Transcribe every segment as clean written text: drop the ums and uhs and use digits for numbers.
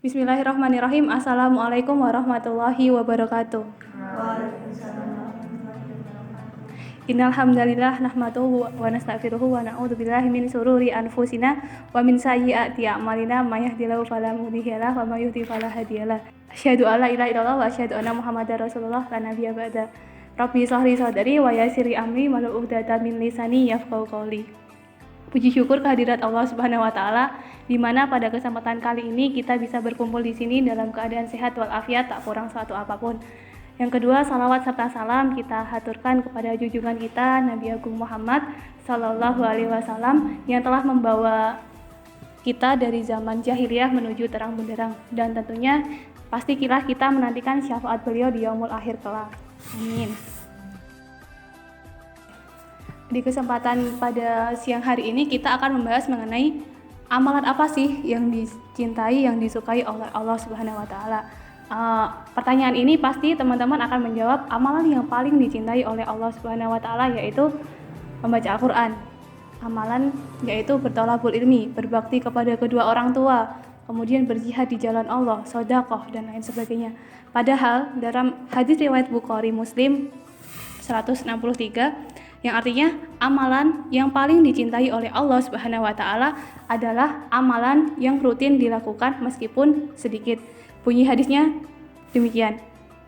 Bismillahirrahmanirrahim. Assalamualaikum warahmatullahi wabarakatuh. Innal hamdalillah nahmaduhu wa nastaghfiruhu wa na'udzu billahi min shururi anfusina wa min sayyiati a'malina may yahdihillahu fala mudhillalah wa may yudhlil fala hadiyalah. Asyhadu an la ilaha illallah wa asyhadu anna Muhammadar Rasulullah la nabiyya ba'da. Rabbi shrah li sadri wa yassir li amri wahlul 'uqdatam min lisani yafqahu qawli. Puji syukur kehadirat Allah Subhanahu wa taala di mana pada kesempatan kali ini kita bisa berkumpul di sini dalam keadaan sehat walafiat, tak kurang suatu apapun. Yang kedua, salawat serta salam kita haturkan kepada junjungan kita Nabi Agung Muhammad Sallallahu Alaihi Wasallam yang telah membawa kita dari zaman jahiliyah menuju terang benderang, dan tentunya pastilah kita menantikan syafaat beliau di yaumul akhir kelak. Amin. Di kesempatan pada siang hari ini kita akan membahas mengenai amalan apa sih yang dicintai, yang disukai oleh Allah Subhanahu wa taala. Pertanyaan ini pasti teman-teman akan menjawab amalan yang paling dicintai oleh Allah Subhanahu wa taala yaitu membaca Al-Qur'an. Amalan yaitu berthalabul ilmi, berbakti kepada kedua orang tua, kemudian berjihad di jalan Allah, sedekah dan lain sebagainya. Padahal dalam hadis riwayat Bukhari Muslim 163 yang artinya amalan yang paling dicintai oleh Allah Subhanahu wa taala adalah amalan yang rutin dilakukan meskipun sedikit. Bunyi hadisnya demikian.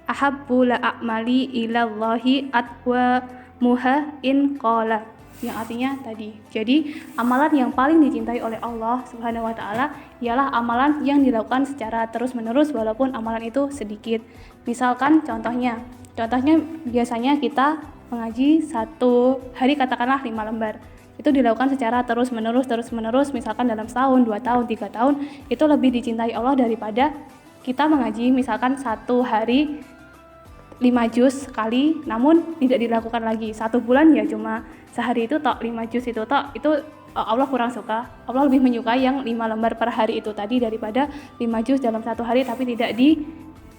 Ahabbul a'mali ilallahi atwamuha in qala. Yang artinya tadi. Jadi, amalan yang paling dicintai oleh Allah Subhanahu wa taala ialah amalan yang dilakukan secara terus-menerus walaupun amalan itu sedikit. Misalkan contohnya biasanya kita mengaji satu hari katakanlah 5 lembar. Itu dilakukan secara terus-menerus misalkan dalam setahun, 2 tahun, 3 tahun, itu lebih dicintai Allah daripada kita mengaji misalkan satu hari 5 juz sekali namun tidak dilakukan lagi. 1 bulan ya cuma sehari itu tok 5 juz itu tok, itu Allah kurang suka. Allah lebih menyukai yang 5 lembar per hari itu tadi daripada 5 juz dalam satu hari tapi tidak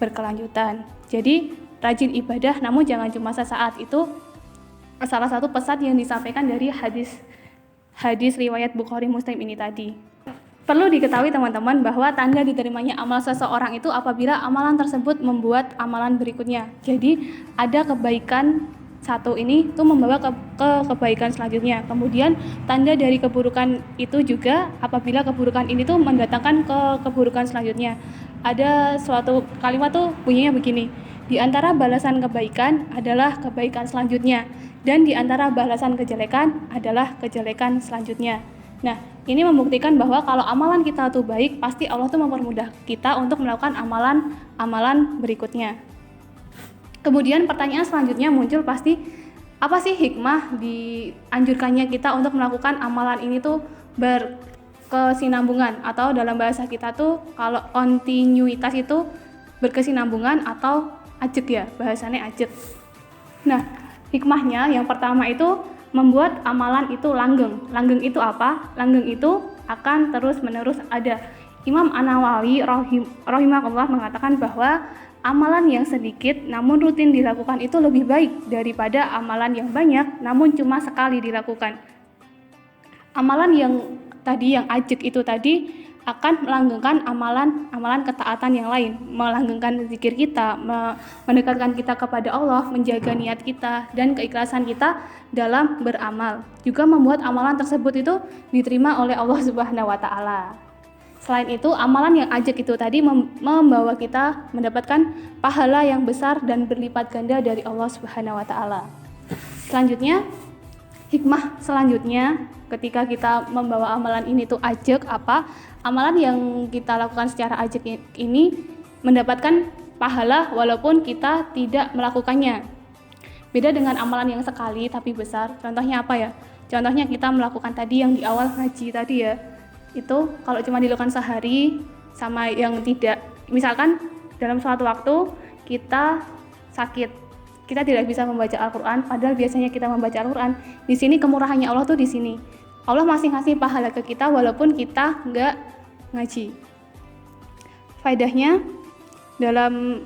berkelanjutan. Jadi rajin ibadah namun jangan cuma sesaat. Itu salah satu pesan yang disampaikan dari hadis riwayat Bukhari Muslim ini tadi. Perlu diketahui teman-teman bahwa tanda diterimanya amal seseorang itu apabila amalan tersebut membuat amalan berikutnya. Jadi ada kebaikan satu ini tuh membawa ke kebaikan selanjutnya. Kemudian tanda dari keburukan itu juga apabila keburukan ini tuh mendatangkan ke keburukan selanjutnya. Ada suatu kalimat tuh bunyinya begini. Di antara balasan kebaikan adalah kebaikan selanjutnya, dan di antara balasan kejelekan adalah kejelekan selanjutnya. Nah, ini membuktikan bahwa kalau amalan kita tuh baik, pasti Allah tuh mempermudah kita untuk melakukan amalan berikutnya. Kemudian pertanyaan selanjutnya muncul pasti, apa sih hikmah dianjurkannya kita untuk melakukan amalan ini tuh berkesinambungan, atau dalam bahasa kita tuh kalau kontinuitas itu berkesinambungan atau ajek ya, bahasanya ajek. Nah, hikmahnya yang pertama itu membuat amalan itu langgeng. Langgeng itu apa? Langgeng itu akan terus-menerus ada. Imam An-Nawawi rahimahullah mengatakan bahwa amalan yang sedikit namun rutin dilakukan itu lebih baik daripada amalan yang banyak namun cuma sekali dilakukan. Amalan yang tadi yang ajek itu tadi akan melanggengkan amalan ketaatan yang lain, melanggengkan zikir kita, mendekatkan kita kepada Allah, menjaga niat kita dan keikhlasan kita dalam beramal. Juga membuat amalan tersebut itu diterima oleh Allah Subhanahu wa taala. Selain itu, amalan yang ajak itu tadi membawa kita mendapatkan pahala yang besar dan berlipat ganda dari Allah Subhanahu wa taala. Selanjutnya, hikmah selanjutnya ketika kita membawa amalan ini tuh ajak apa? Amalan yang kita lakukan secara ajak ini mendapatkan pahala walaupun kita tidak melakukannya. Beda dengan amalan yang sekali tapi besar. Contohnya apa ya? Contohnya kita melakukan tadi yang di awal ngaji tadi ya. Itu kalau cuma dilakukan sehari sama yang tidak. Misalkan dalam suatu waktu kita sakit, kita tidak bisa membaca Al-Qur'an padahal biasanya kita membaca Al-Qur'an. Di sini kemurahannya Allah tuh di sini. Allah masih ngasih pahala ke kita walaupun kita enggak ngaji. Faedahnya dalam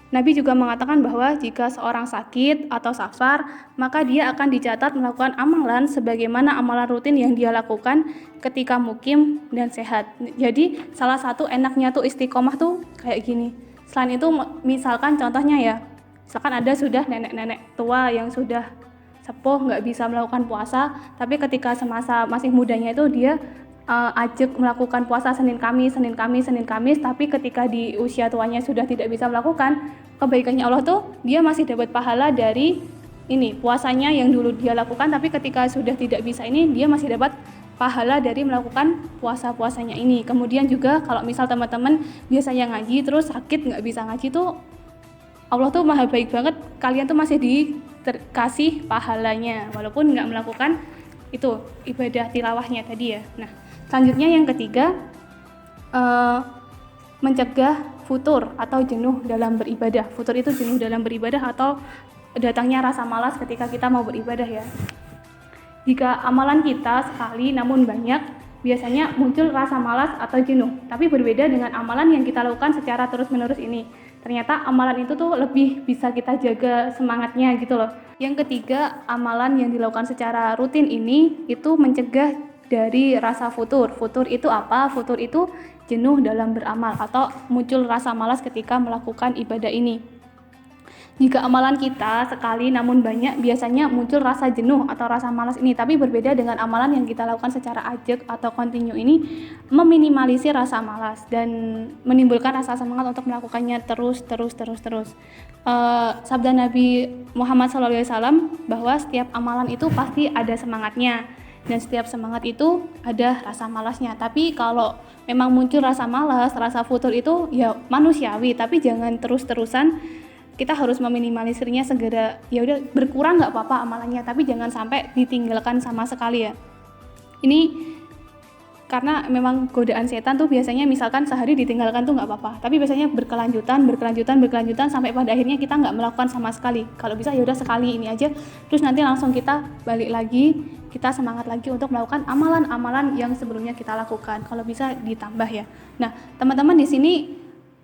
Nabi juga mengatakan bahwa jika seorang sakit atau safar, maka dia akan dicatat melakukan amalan sebagaimana amalan rutin yang dia lakukan ketika mukim dan sehat. Jadi salah satu enaknya tuh istiqomah tuh kayak gini. Selain itu misalkan contohnya ya, misalkan ada sudah nenek-nenek tua yang sudah sepuh nggak bisa melakukan puasa, tapi ketika semasa masih mudanya itu dia ajak melakukan puasa Senin Kamis, tapi ketika di usia tuanya sudah tidak bisa melakukan, kebaikannya Allah tuh dia masih dapat pahala dari ini puasanya yang dulu dia lakukan, tapi ketika sudah tidak bisa ini dia masih dapat pahala dari melakukan puasa-puasanya ini. Kemudian juga kalau misal teman-teman biasanya ngaji terus sakit nggak bisa ngaji tuh, Allah tuh maha baik banget, kalian tuh masih dikasih pahalanya walaupun nggak melakukan itu ibadah tilawahnya tadi ya. Nah, selanjutnya yang ketiga, mencegah futur atau jenuh dalam beribadah. Futur itu jenuh dalam beribadah atau datangnya rasa malas ketika kita mau beribadah ya. Jika amalan kita sekali namun banyak, biasanya muncul rasa malas atau jenuh. Tapi berbeda dengan amalan yang kita lakukan secara terus-menerus ini. Ternyata amalan itu tuh lebih bisa kita jaga semangatnya gitu loh. Yang ketiga, amalan yang dilakukan secara rutin ini itu mencegah dari rasa futur. Futur itu apa? Futur itu jenuh dalam beramal atau muncul rasa malas ketika melakukan ibadah ini. Jika amalan kita sekali namun banyak, biasanya muncul rasa jenuh atau rasa malas ini. Tapi berbeda dengan amalan yang kita lakukan secara ajak atau kontinu ini, meminimalisir rasa malas dan menimbulkan rasa semangat untuk melakukannya terus. Sabda Nabi Muhammad SAW bahwa setiap amalan itu pasti ada semangatnya, dan setiap semangat itu ada rasa malasnya. Tapi kalau memang muncul rasa malas, rasa futur itu ya manusiawi, tapi jangan terus-terusan. Kita harus meminimalisirnya segera. Ya udah berkurang nggak apa-apa amalannya, tapi jangan sampai ditinggalkan sama sekali ya. Ini karena memang godaan setan tuh biasanya misalkan sehari ditinggalkan tuh nggak apa-apa, tapi biasanya berkelanjutan sampai pada akhirnya kita nggak melakukan sama sekali. Kalau bisa ya udah sekali ini aja, terus nanti langsung kita balik lagi, kita semangat lagi untuk melakukan amalan-amalan yang sebelumnya kita lakukan. Kalau bisa ditambah ya. Nah, teman-teman di sini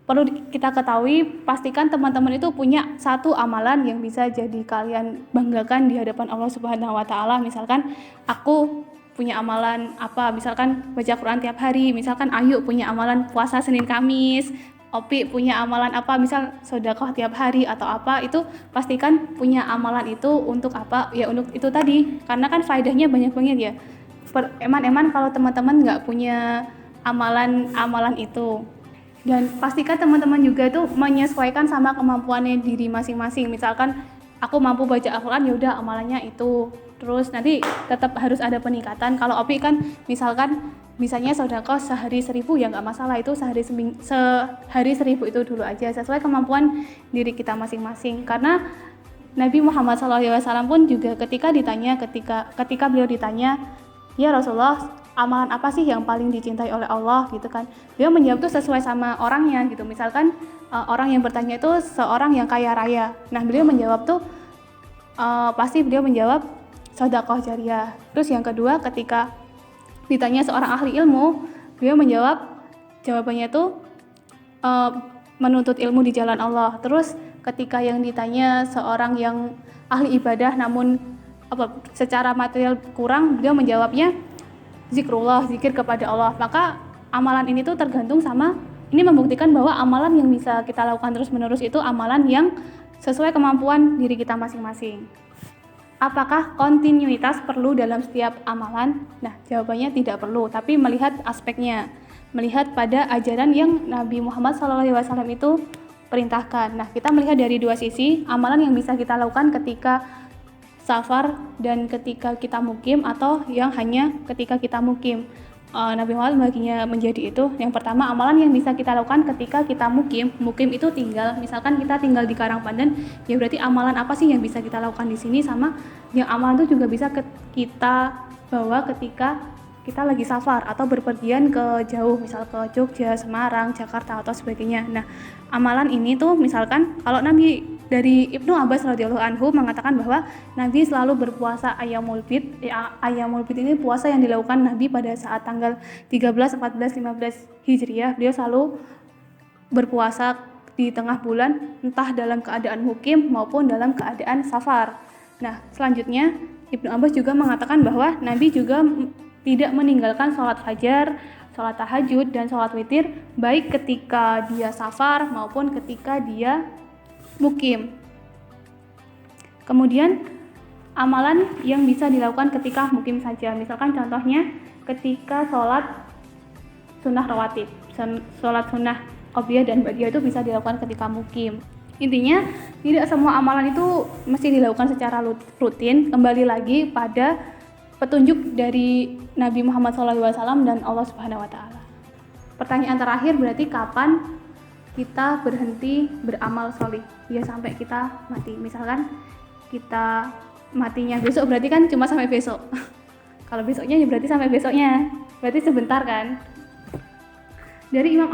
perlu kita ketahui, pastikan teman-teman itu punya satu amalan yang bisa jadi kalian banggakan di hadapan Allah Subhanahu wa taala. Misalkan aku punya amalan apa, misalkan baca Quran tiap hari, misalkan Ayu punya amalan puasa Senin Kamis, Opi punya amalan apa, misal sedekah tiap hari atau apa, itu pastikan punya amalan itu untuk apa? Ya untuk itu tadi. Karena kan faedahnya banyak banget ya. Eman-eman kalau teman-teman nggak punya amalan itu. Dan pastikan teman-teman juga tuh menyesuaikan sama kemampuannya diri masing-masing. Misalkan aku mampu baca Al-Quran, yaudah amalannya itu. Terus nanti tetap harus ada peningkatan. Kalau Opi kan misalkan misalnya sedekah sehari 1.000 ya nggak masalah, itu sehari 1.000 itu dulu aja, sesuai kemampuan diri kita masing-masing. Karena Nabi Muhammad SAW pun juga ketika beliau ditanya, ya Rasulullah, amalan apa sih yang paling dicintai oleh Allah gitu kan, dia menjawab tuh sesuai sama orangnya gitu. Misalkan orang yang bertanya itu seorang yang kaya raya, nah beliau menjawab tuh pasti beliau menjawab sedekah jariyah. Terus yang kedua, ketika ditanya seorang ahli ilmu, beliau menjawab jawabannya tuh menuntut ilmu di jalan Allah. Terus ketika yang ditanya seorang yang ahli ibadah namun secara material kurang, beliau menjawabnya zikrullah, zikir kepada Allah. Maka amalan ini tuh tergantung sama, ini membuktikan bahwa amalan yang bisa kita lakukan terus-menerus itu amalan yang sesuai kemampuan diri kita masing-masing. Apakah kontinuitas perlu dalam setiap amalan? Nah, jawabannya tidak perlu, tapi melihat aspeknya, melihat pada ajaran yang Nabi Muhammad SAW itu perintahkan. Nah, kita melihat dari dua sisi, amalan yang bisa kita lakukan ketika safar dan ketika kita mukim, atau yang hanya ketika kita mukim. Nabi Muhammad baginya menjadi itu. Yang pertama, amalan yang bisa kita lakukan ketika kita mukim itu tinggal, misalkan kita tinggal di Karangpandan, ya berarti amalan apa sih yang bisa kita lakukan di sini, sama yang amalan itu juga bisa kita bawa ketika kita lagi safar atau berpergian ke jauh, misal ke Jogja, Semarang, Jakarta atau sebagainya. Nah, amalan ini tuh misalkan kalau Nabi dari Ibnu Abbas radhiyallahu anhu mengatakan bahwa Nabi selalu berpuasa Ayyamul Bid. Ayyamul Bid ini puasa yang dilakukan Nabi pada saat tanggal 13, 14, 15 Hijriah. Beliau selalu berpuasa di tengah bulan, entah dalam keadaan mukim maupun dalam keadaan safar. Nah, selanjutnya Ibnu Abbas juga mengatakan bahwa Nabi juga tidak meninggalkan sholat fajar, sholat tahajud, dan sholat witir baik ketika dia safar maupun ketika dia mukim. Kemudian amalan yang bisa dilakukan ketika mukim saja, misalkan contohnya ketika sholat sunnah rawatib, sholat sunnah qobliyah dan ba'diyah itu bisa dilakukan ketika mukim. Intinya tidak semua amalan itu mesti dilakukan secara rutin, kembali lagi pada petunjuk dari Nabi Muhammad SAW dan Allah Subhanahu wa Ta'ala. Pertanyaan terakhir berarti kapan kita berhenti beramal sholih? Ya sampai kita mati. Misalkan kita matinya besok berarti kan cuma sampai besok. Kalau besoknya ya berarti sampai besoknya. Berarti sebentar kan? Dari Imam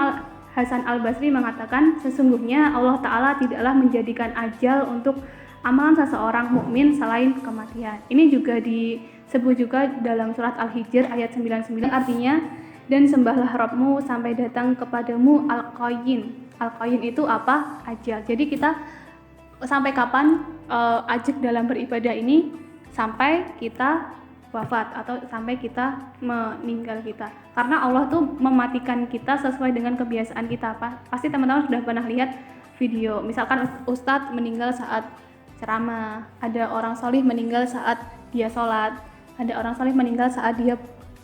Hasan Al-Basri mengatakan, sesungguhnya Allah Ta'ala tidaklah menjadikan ajal untuk amalan seseorang mukmin selain kematian. Ini juga disebut juga dalam surat Al-Hijr ayat 99, artinya, dan sembahlah Rabbmu sampai datang kepadamu Al-Qayyin. Al-Qayyin itu apa? Ajal. Jadi kita sampai kapan ajal dalam beribadah ini? Sampai kita wafat atau sampai kita meninggal kita. Karena Allah tuh mematikan kita sesuai dengan kebiasaan kita. Pasti teman-teman sudah pernah lihat video, misalkan ustadz meninggal saat ceramah, ada orang salih meninggal saat dia sholat, ada orang salih meninggal saat dia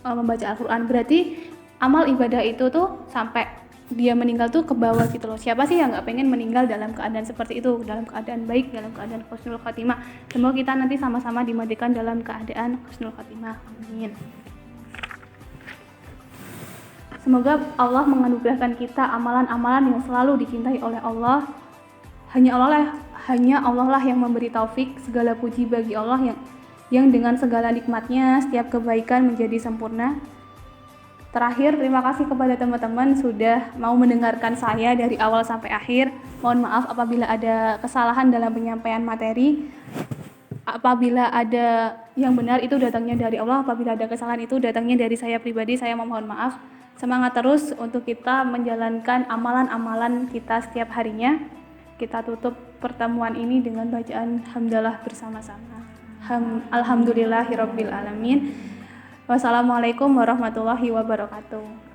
membaca Al-Quran. Berarti amal ibadah itu tuh sampai dia meninggal tuh ke bawah gitu loh. Siapa sih yang nggak pengen meninggal dalam keadaan seperti itu, dalam keadaan baik, dalam keadaan husnul khotimah. Semoga kita nanti sama-sama dimatikan dalam keadaan husnul khotimah. Amin. Semoga Allah menganugerahkan kita amalan-amalan yang selalu dicintai oleh Allah. Hanya Allah lah yang memberi taufik. Segala puji bagi Allah yang dengan segala nikmatnya setiap kebaikan menjadi sempurna. Terakhir, terima kasih kepada teman-teman sudah mau mendengarkan saya dari awal sampai akhir. Mohon maaf apabila ada kesalahan dalam penyampaian materi. Apabila ada yang benar itu datangnya dari Allah, apabila ada kesalahan itu datangnya dari saya pribadi, saya memohon maaf. Semangat terus untuk kita menjalankan amalan-amalan kita setiap harinya. Kita tutup pertemuan ini dengan bacaan hamdalah bersama-sama. Alhamdulillahirabbil alamin. Wassalamualaikum warahmatullahi wabarakatuh.